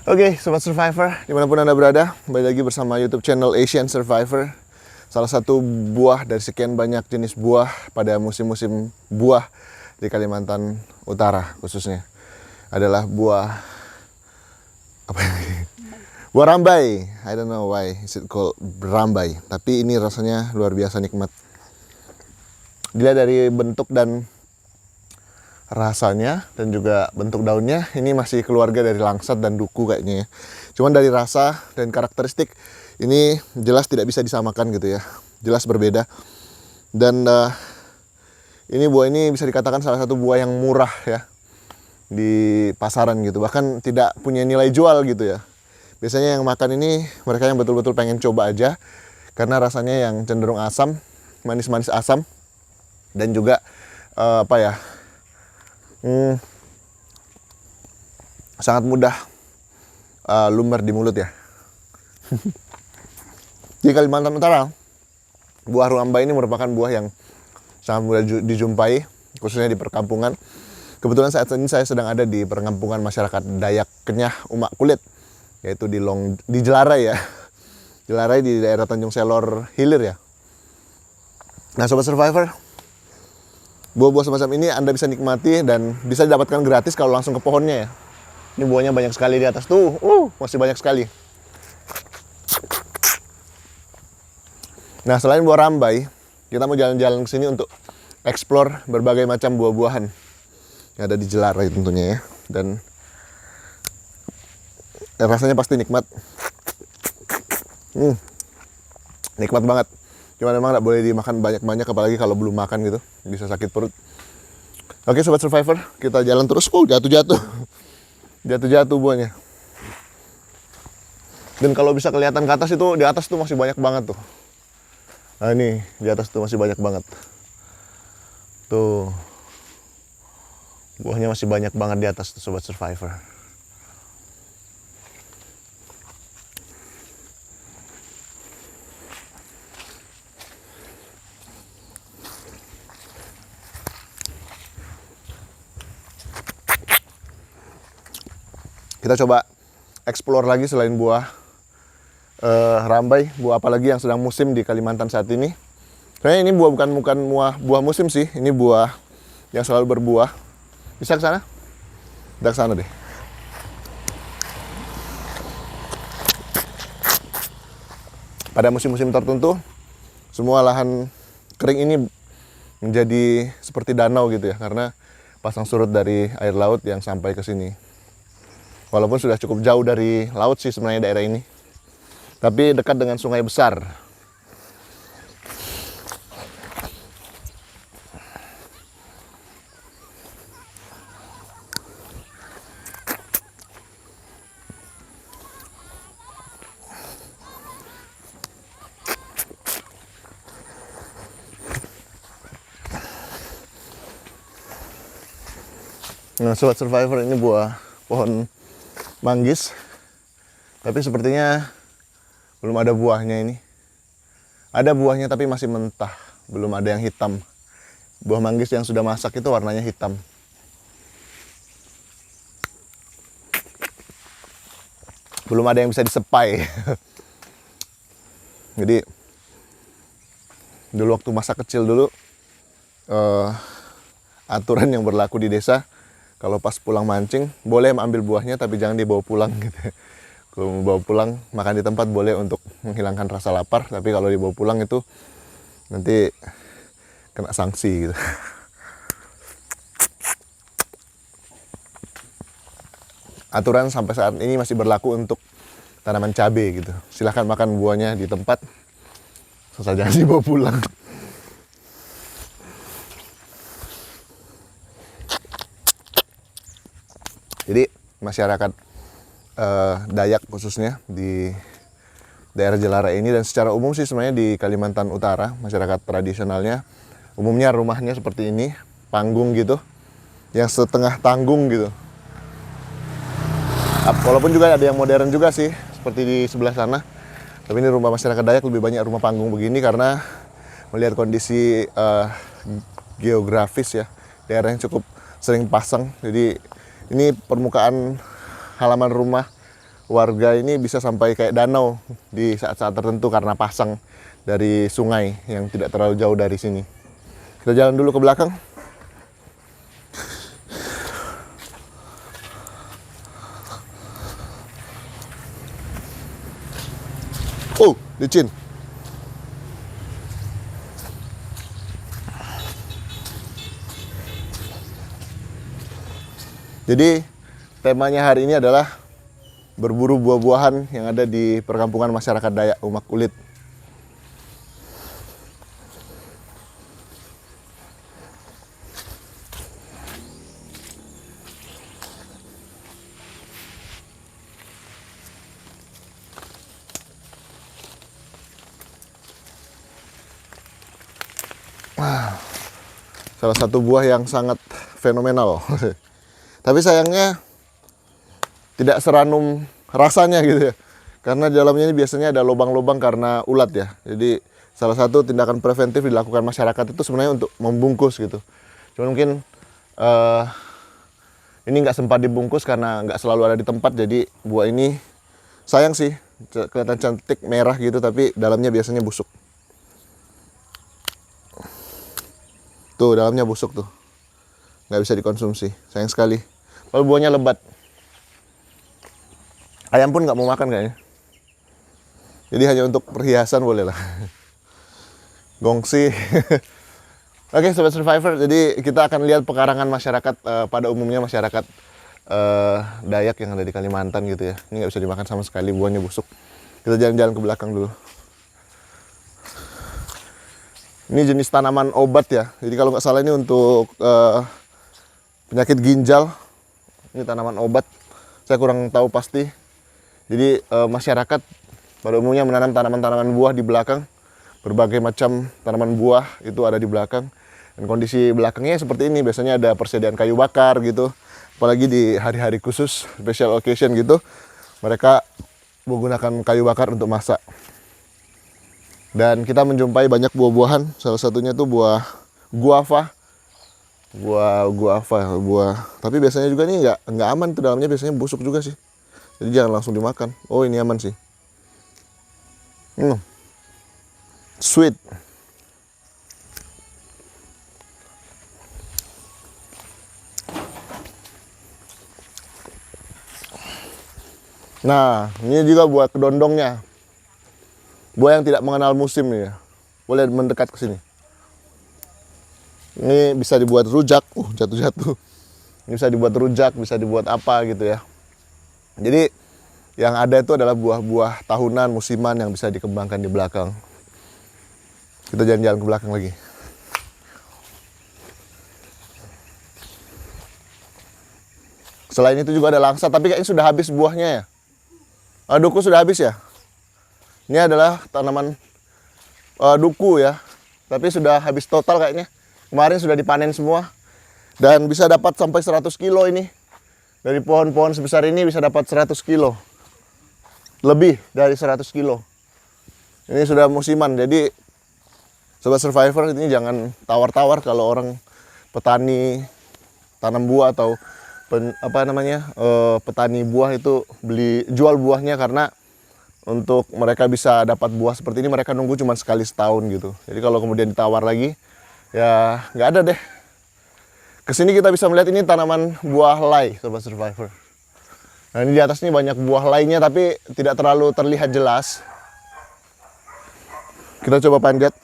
Oke, Sobat Survivor, dimanapun Anda berada, kembali lagi bersama YouTube channel Asian Survivor. Salah satu buah dari sekian banyak jenis buah pada musim-musim buah di Kalimantan Utara khususnya adalah buah apa ini? Buah rambai. I don't know why is it called rambai, tapi ini rasanya luar biasa nikmat. Dilihat dari bentuk dan rasanya dan juga bentuk daunnya, ini masih keluarga dari langsat dan duku kayaknya ya. Cuman dari rasa dan karakteristik ini jelas tidak bisa disamakan gitu ya, jelas berbeda. Dan ini buah ini bisa dikatakan salah satu buah yang murah ya di pasaran gitu, bahkan tidak punya nilai jual gitu ya. Biasanya yang makan ini mereka yang betul-betul pengen coba aja karena rasanya yang cenderung asam, manis-manis asam, dan juga sangat mudah lumer di mulut ya. Di Kalimantan Utara, buah rambai ini merupakan buah yang sangat mudah dijumpai, khususnya di perkampungan. Kebetulan saat ini saya sedang ada di perkampungan masyarakat Dayak Kenyah Umak Kulit, yaitu di Jelarai ya. Jelarai di daerah Tanjung Selor Hilir ya. Nah, Sobat Survivor, buah-buah semacam ini Anda bisa nikmati dan bisa didapatkan gratis kalau langsung ke pohonnya ya. Ini buahnya banyak sekali di atas tuh, masih banyak sekali. Nah, selain buah rambai, kita mau jalan-jalan ke sini untuk explore berbagai macam buah-buahan yang ada di Jelarai tentunya ya. Dan rasanya pasti nikmat. Nikmat banget. Cuman memang nggak boleh dimakan banyak-banyak, apalagi kalau belum makan gitu, bisa sakit perut. Oke Sobat Survivor, kita jalan terus. Jatuh-jatuh. Jatuh-jatuh buahnya. Dan kalau bisa kelihatan ke atas itu, di atas tuh masih banyak banget tuh. Nah ini, di atas tuh masih banyak banget. Tuh. Buahnya masih banyak banget di atas tuh Sobat Survivor. Kita coba explore lagi selain buah rambai, buah apa lagi yang sedang musim di Kalimantan saat ini. Kayaknya ini bukan buah musim sih, ini buah yang selalu berbuah. Bisa ke sana? Udah ke sana deh. Pada musim-musim tertentu, semua lahan kering ini menjadi seperti danau gitu ya, karena pasang surut dari air laut yang sampai ke sini. Walaupun sudah cukup jauh dari laut sih sebenarnya daerah ini, tapi dekat dengan sungai besar. Nah, Sobat Survivor, ini buah pohon manggis, tapi sepertinya belum ada buahnya ini. Ada buahnya tapi masih mentah, belum ada yang hitam. Buah manggis yang sudah masak itu warnanya hitam. Belum ada yang bisa disepai. Jadi dulu waktu masa kecil dulu, aturan yang berlaku di desa, kalau pas pulang mancing boleh ambil buahnya tapi jangan dibawa pulang gitu. Kalau mau bawa pulang makan di tempat boleh untuk menghilangkan rasa lapar, tapi kalau dibawa pulang itu nanti kena sanksi gitu. Aturan sampai saat ini masih berlaku untuk tanaman cabai gitu. Silahkan makan buahnya di tempat, asal jangan dibawa pulang. Jadi masyarakat Dayak khususnya di daerah Jelarai ini, dan secara umum sih sebenarnya di Kalimantan Utara, masyarakat tradisionalnya umumnya rumahnya seperti ini, panggung gitu, yang setengah tanggung gitu. Walaupun juga ada yang modern juga sih, seperti di sebelah sana. Tapi ini rumah masyarakat Dayak lebih banyak rumah panggung begini karena melihat kondisi geografis ya, daerah yang cukup sering pasang. Jadi ini permukaan halaman rumah warga ini bisa sampai kayak danau di saat-saat tertentu karena pasang dari sungai yang tidak terlalu jauh dari sini. Kita jalan dulu ke belakang. Oh, licin. Jadi temanya hari ini adalah berburu buah-buahan yang ada di perkampungan masyarakat Dayak Umak Kulit. Salah satu buah yang sangat fenomenal. Tapi sayangnya tidak seranum rasanya gitu ya. Karena di dalamnya ini biasanya ada lubang-lubang karena ulat ya. Jadi salah satu tindakan preventif dilakukan masyarakat itu sebenarnya untuk membungkus gitu. Cuma mungkin ini nggak sempat dibungkus karena nggak selalu ada di tempat. Jadi buah ini sayang sih, kelihatan cantik merah gitu tapi dalamnya biasanya busuk. Tuh dalamnya busuk tuh, nggak bisa dikonsumsi, sayang sekali. Kalau buahnya lebat, ayam pun nggak mau makan kayaknya. Jadi hanya untuk perhiasan boleh lah. Gongsi. Oke Sobat Survivor, jadi kita akan lihat pekarangan masyarakat pada umumnya masyarakat Dayak yang ada di Kalimantan gitu ya. Ini nggak bisa dimakan sama sekali, buahnya busuk. Kita jalan-jalan ke belakang dulu. Ini jenis tanaman obat ya. Jadi kalau nggak salah ini untuk penyakit ginjal. Ini tanaman obat. Saya kurang tahu pasti. Jadi masyarakat pada umumnya menanam tanaman-tanaman buah di belakang. Berbagai macam tanaman buah itu ada di belakang. Dan kondisi belakangnya seperti ini. Biasanya ada persediaan kayu bakar gitu. Apalagi di hari-hari khusus, special occasion gitu. Mereka menggunakan kayu bakar untuk masak. Dan kita menjumpai banyak buah-buahan. Salah satunya tuh buah guava. Buah. Tapi biasanya juga nih nggak aman tuh, dalamnya biasanya busuk juga sih. Jadi jangan langsung dimakan. Oh ini aman sih. Sweet. Nah ini juga buah kedondongnya. Buah yang tidak mengenal musim nih ya. Boleh mendekat ke sini. Ini bisa dibuat rujak. Jatuh-jatuh. Ini bisa dibuat rujak, bisa dibuat apa gitu ya. Jadi yang ada itu adalah buah-buah tahunan, musiman yang bisa dikembangkan di belakang. Kita jalan-jalan ke belakang lagi. Selain itu juga ada langsa, tapi kayaknya sudah habis buahnya ya. Duku sudah habis ya. Ini adalah tanaman duku ya, tapi sudah habis total kayaknya. Kemarin sudah dipanen semua. Dan bisa dapat sampai 100 kilo ini. Dari pohon-pohon sebesar ini bisa dapat 100 kilo. Lebih dari 100 kilo. Ini sudah musiman, jadi Sobat Survivor ini jangan tawar-tawar kalau orang petani tanam buah atau petani buah itu jual buahnya, karena untuk mereka bisa dapat buah seperti ini mereka nunggu cuma sekali setahun gitu. Jadi kalau kemudian ditawar lagi ya nggak ada deh. Kesini kita bisa melihat ini tanaman buah lai Sobat Survivor. Nah ini di atas ini banyak buah lainnya tapi tidak terlalu terlihat jelas. Kita coba panjat.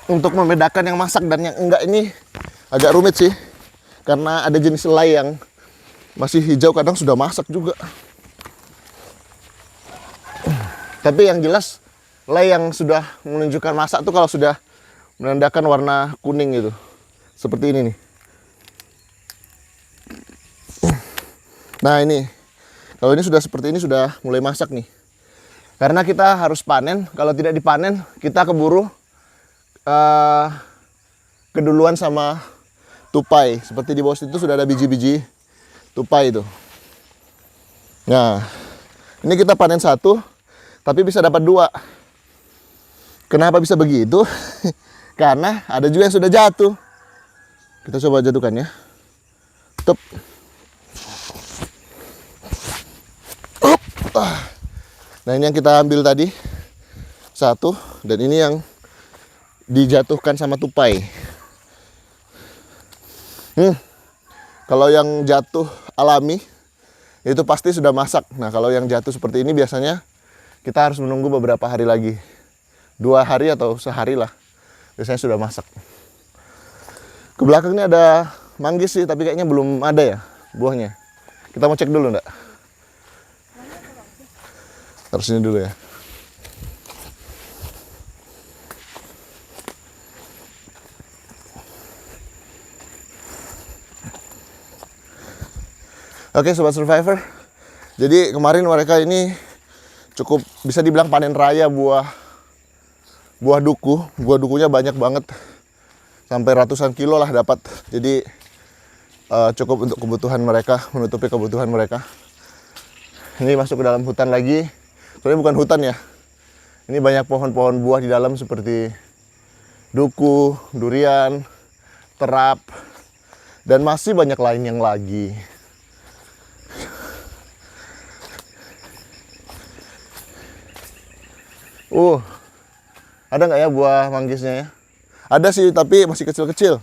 Untuk membedakan yang masak dan yang enggak ini agak rumit sih. Karena ada jenis selai yang masih hijau, kadang sudah masak juga. Tapi yang jelas, selai yang sudah menunjukkan masak tuh kalau sudah menandakan warna kuning gitu. Seperti ini nih. Nah ini, kalau ini sudah seperti ini sudah mulai masak nih. Karena kita harus panen, kalau tidak dipanen kita keburu keduluan sama tupai. Seperti di bawah itu sudah ada biji-biji tupai itu. Nah, ini kita panen satu, tapi bisa dapat dua. Kenapa bisa begitu? Karena ada juga yang sudah jatuh. Kita coba jatuhkan ya. Tep. Up. Nah ini yang kita ambil tadi. Satu. Dan ini yang dijatuhkan sama tupai. Kalau yang jatuh alami itu pasti sudah masak. Nah kalau yang jatuh seperti ini biasanya kita harus menunggu beberapa hari lagi, 2 hari atau sehari lah, biasanya sudah masak. Ke belakang ini ada manggis sih, tapi kayaknya belum ada ya buahnya. Kita mau cek dulu enggak? Taruh sini dulu ya. Oke Sobat Survivor, jadi kemarin mereka ini cukup bisa dibilang panen raya buah duku. Buah dukunya banyak banget, sampai ratusan kilo lah dapat. Jadi cukup untuk kebutuhan mereka, menutupi kebutuhan mereka. Ini masuk ke dalam hutan lagi, soalnya bukan hutan ya. Ini banyak pohon-pohon buah di dalam seperti duku, durian, terap, dan masih banyak lain yang lagi. Ada nggak ya buah manggisnya ya? Ada sih, tapi masih kecil-kecil.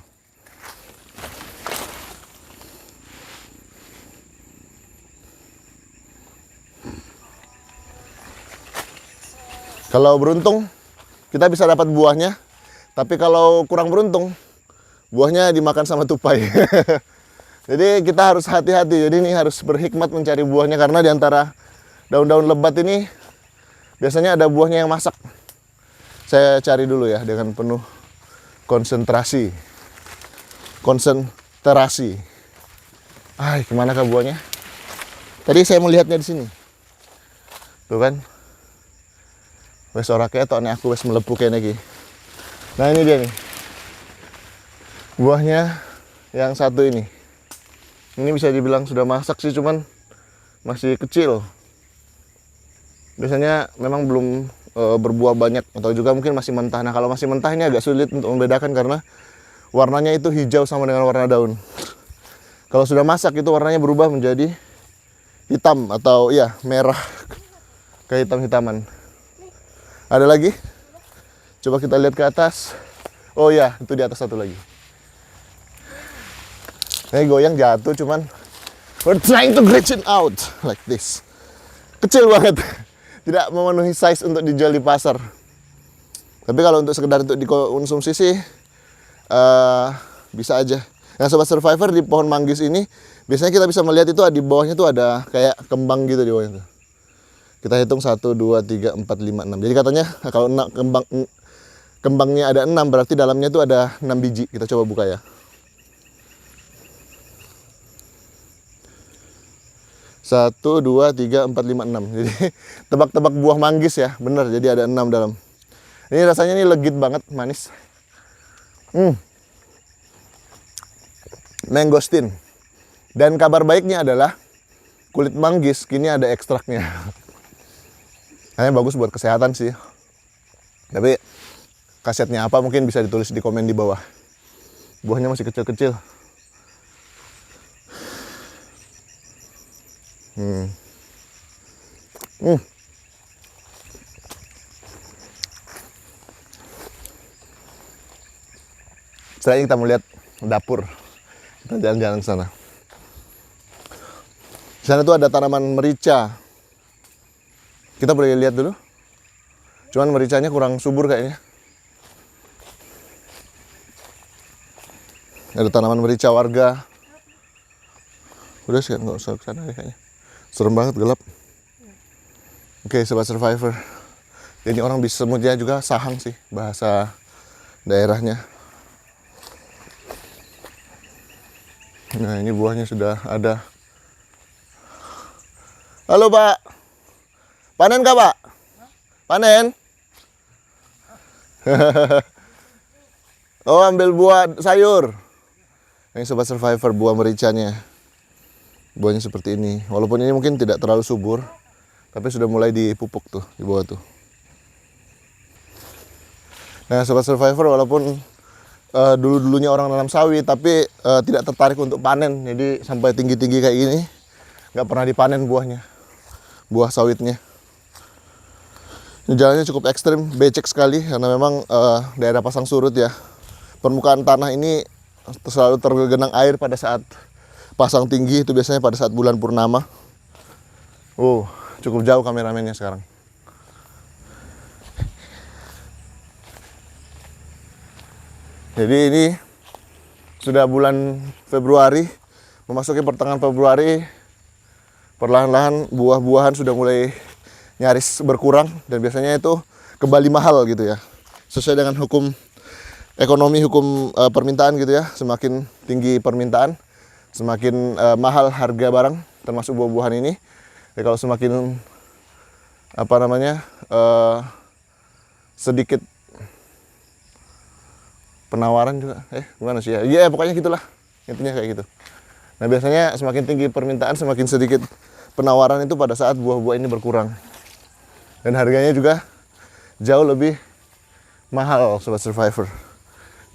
Kalau beruntung, kita bisa dapat buahnya. Tapi kalau kurang beruntung, buahnya dimakan sama tupai. Jadi kita harus hati-hati. Jadi ini harus berhikmat mencari buahnya, karena di antara daun-daun lebat ini biasanya ada buahnya yang masak. Saya cari dulu ya dengan penuh konsentrasi. Kemana kah buahnya? Tadi saya melihatnya di sini. Tuh kan? Wes ora ketok nek aku wes mlebu kene iki. Nah ini dia nih. Buahnya yang satu ini. Ini bisa dibilang sudah masak sih, cuman masih kecil. Biasanya memang belum berbuah banyak, atau juga mungkin masih mentah. Nah kalau masih mentah ini agak sulit untuk membedakan karena warnanya itu hijau sama dengan warna daun. Kalau sudah masak itu warnanya berubah menjadi hitam atau ya merah, kayak hitam-hitaman. Ada lagi? Coba kita lihat ke atas. Oh ya, itu di atas satu lagi. Ini goyang jatuh, cuman we're trying to reach it out like this. Kecil banget. Tidak memenuhi size untuk dijual di pasar. Tapi kalau untuk sekedar untuk dikonsumsi sih bisa aja. Nah Sobat Survivor, di pohon manggis ini biasanya kita bisa melihat itu di bawahnya tuh ada kayak kembang gitu di bawahnya tuh. Kita hitung 1, 2, 3, 4, 5, 6. Jadi katanya kalau kembangnya ada 6, berarti dalamnya tuh ada 6 biji. Kita coba buka ya. 1, 2, 3, 4, 5, 6. Jadi tebak-tebak buah manggis ya, bener. Jadi ada 6 dalam. Ini rasanya ini legit banget, manis. Mangosteen. Dan kabar baiknya adalah kulit manggis kini ada ekstraknya. Kayaknya bagus buat kesehatan sih. Tapi khasiatnya apa mungkin bisa ditulis di komen di bawah. Buahnya masih kecil-kecil. Setelah ini kita melihat dapur. Kita jalan-jalan ke sana. Di sana tuh ada tanaman merica. Kita boleh lihat dulu. Cuman mericanya kurang subur kayaknya. Ada tanaman merica warga. Udah sih, nggak usah ke sana kayaknya. Serem banget, gelap. Oke, Sobat Survivor. Ini orang bisa sebutnya juga sahang sih, bahasa daerahnya. Nah, ini buahnya sudah ada. Halo, Pak. Panen kah, Pak? Panen? Oh, ambil buah sayur. Ini Sobat Survivor, buah mericanya. Buahnya seperti ini. Walaupun ini mungkin tidak terlalu subur, tapi sudah mulai dipupuk tuh di bawah tuh. Nah Sobat Survivor, walaupun dulu-dulunya orang nanam sawit tapi tidak tertarik untuk panen, jadi sampai tinggi-tinggi kayak gini nggak pernah dipanen buahnya, buah sawitnya. Ini jalannya cukup ekstrim, becek sekali karena memang daerah pasang surut ya. Permukaan tanah ini selalu tergenang air pada saat pasang tinggi, itu biasanya pada saat bulan purnama. Cukup jauh kameramennya sekarang. Jadi ini sudah bulan Februari, memasuki pertengahan Februari, perlahan-lahan buah-buahan sudah mulai nyaris berkurang dan biasanya itu kembali mahal gitu ya. Sesuai dengan hukum ekonomi, hukum permintaan gitu ya. Semakin tinggi permintaan, semakin mahal harga barang, termasuk buah-buahan ini. Ya, kalau semakin sedikit penawaran juga, gimana sih ya? Iya, pokoknya gitulah, intinya kayak gitu. Nah biasanya semakin tinggi permintaan, semakin sedikit penawaran itu pada saat buah-buah ini berkurang. Dan harganya juga jauh lebih mahal, Sobat Survivor.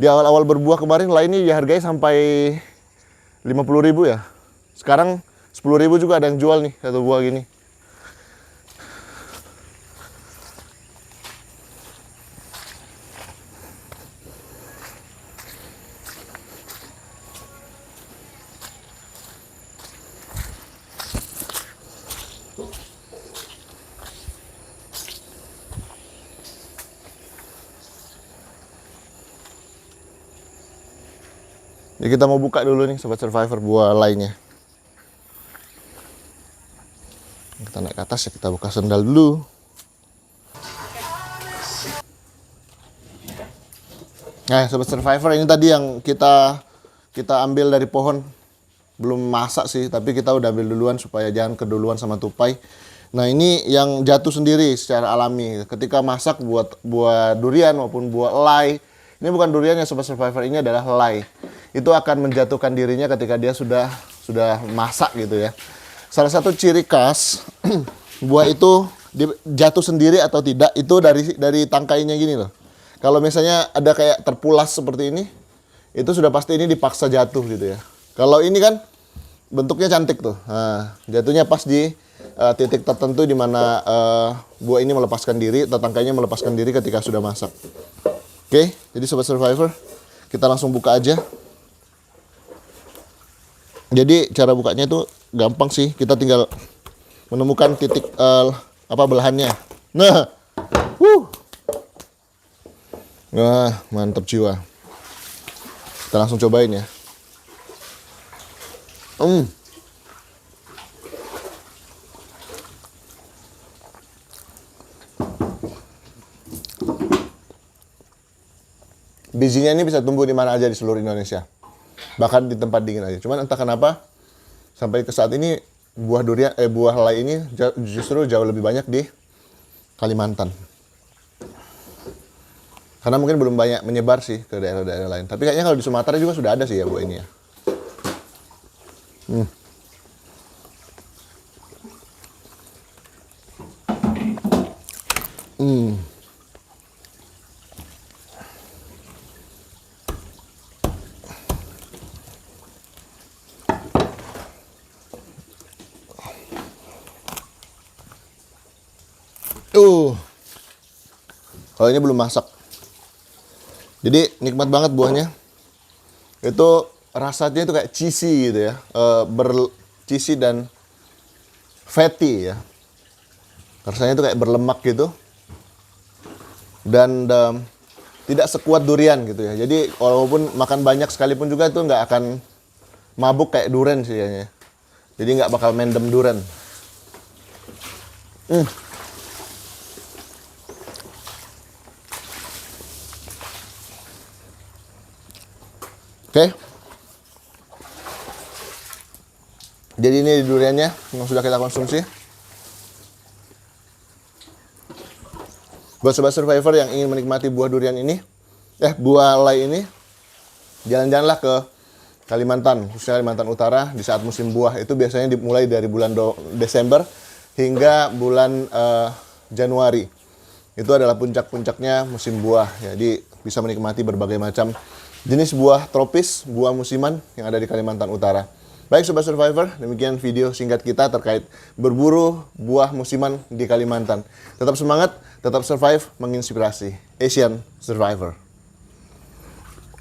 Di awal-awal berbuah kemarin lainnya ya harganya sampai 50.000 ya. Sekarang 10.000 juga ada yang jual nih, satu buah gini. Jadi kita mau buka dulu nih Sobat Survivor buah lainnya. Kita naik ke atas ya, kita buka sendal dulu. Nah Sobat Survivor, ini tadi yang kita ambil dari pohon. Belum masak sih, tapi kita udah ambil duluan supaya jangan keduluan sama tupai. Nah ini yang jatuh sendiri secara alami. Ketika masak buat buah durian maupun buah elai, ini bukan durian ya Sobat Survivor, ini adalah helai. Itu akan menjatuhkan dirinya ketika dia sudah masak gitu ya. Salah satu ciri khas buah itu jatuh sendiri atau tidak itu dari tangkainya gini loh. Kalau misalnya ada kayak terpulas seperti ini, itu sudah pasti ini dipaksa jatuh gitu ya. Kalau ini kan bentuknya cantik tuh. Nah, jatuhnya pas di titik tertentu di mana buah ini melepaskan diri atau tangkainya melepaskan diri ketika sudah masak. Oke, jadi Sobat Survivor, kita langsung buka aja. Jadi cara bukanya itu gampang sih, kita tinggal menemukan titik belahannya. Nah, mantap jiwa. Kita langsung cobain ya. Bijinya ini bisa tumbuh di mana aja di seluruh Indonesia. Bahkan di tempat dingin aja. Cuman entah kenapa sampai ke saat ini buah helai ini justru jauh lebih banyak di Kalimantan. Karena mungkin belum banyak menyebar sih ke daerah-daerah lain. Tapi kayaknya kalau di Sumatera juga sudah ada sih ya buah ini ya. Kalau ini belum masak. Jadi nikmat banget buahnya. Itu rasanya itu kayak cheesy gitu ya. Cheesy dan fatty ya. Rasanya itu kayak berlemak gitu. Dan tidak sekuat durian gitu ya. Jadi walaupun makan banyak sekalipun juga itu nggak akan mabuk kayak durian sih kayaknya. Jadi nggak bakal mendem durian. Oke. Jadi ini duriannya yang sudah kita konsumsi. Buat Sobat Survivor yang ingin menikmati buah durian ini, buah helai ini, jalan-jalanlah ke Kalimantan, khususnya Kalimantan Utara di saat musim buah. Itu biasanya dimulai dari bulan Desember hingga bulan Januari. Itu adalah puncak-puncaknya musim buah. Jadi bisa menikmati berbagai macam jenis buah tropis, buah musiman yang ada di Kalimantan Utara. Baik Sobat Survivor, demikian video singkat kita terkait berburu buah musiman di Kalimantan. Tetap semangat, tetap survive, menginspirasi. Asian Survivor.